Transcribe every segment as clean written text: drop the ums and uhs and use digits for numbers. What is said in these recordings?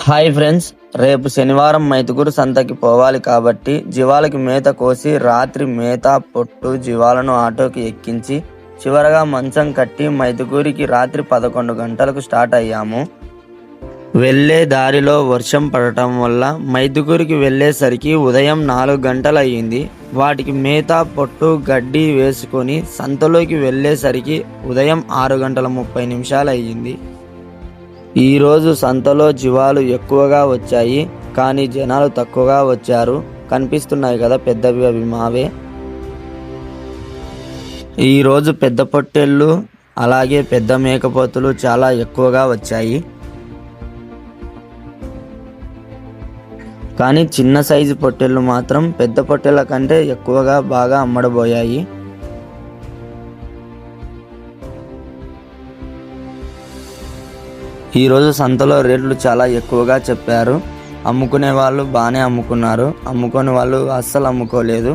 Hi friends, రేపు శనివారం మైదుగురు సంతకి పోవాలి కాబట్టి జీవాలకి మేత కోసి రాత్రి మేత పొట్టు జీవాలను ఆటోకి ఎక్కించి చివరగా మంచం కట్టి మైదుగూరికి రాత్రి 11 గంటలకు స్టార్ట్ అయ్యాము. వెళ్ళే దారిలో వర్షం పడటం వల్ల మైదుగూరికి వెళ్ళేసరికి ఉదయం 4 గంటలు అయ్యింది. వాటికి మేత పొట్టు గడ్డి వేసుకొని సంతలోకి వెళ్ళేసరికి ఉదయం 6:30 అయ్యింది. ఈరోజు సంతలో జీవాలు ఎక్కువగా వచ్చాయి, కానీ జనాలు తక్కువగా వచ్చారు. కనిపిస్తున్నాయి కదా పెద్దవి, అవి మావే. ఈరోజు పెద్ద పొట్టేళ్ళు అలాగే పెద్ద మేకపోతులు చాలా ఎక్కువగా వచ్చాయి, కానీ చిన్న సైజు పొట్టేళ్ళు మాత్రం పెద్ద పొట్టేళ్ల కంటే ఎక్కువగా బాగా అమ్మడబోయాయి. ఈరోజు సంతలో రేట్లు చాలా ఎక్కువగా చెప్పారు. అమ్ముకునే వాళ్ళు బాగానే అమ్ముకున్నారు, అమ్ముకునే వాళ్ళు అస్సలు అమ్ముకోలేదు.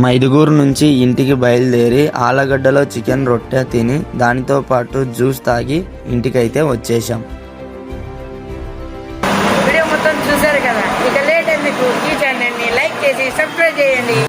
మైదుగూరు నుంచి ఇంటికి బయలుదేరి ఆలగడ్డలో చికెన్ రొట్టె తిని దానితో పాటు జ్యూస్ తాగి ఇంటికైతే వచ్చేసాం. వీడియో మొత్తం చూసారు కదా, ఇక లేట్ ఎందుకు ఈ ఛానల్ని లైక్ చేసి సబ్స్క్రైబ్ చేయండి.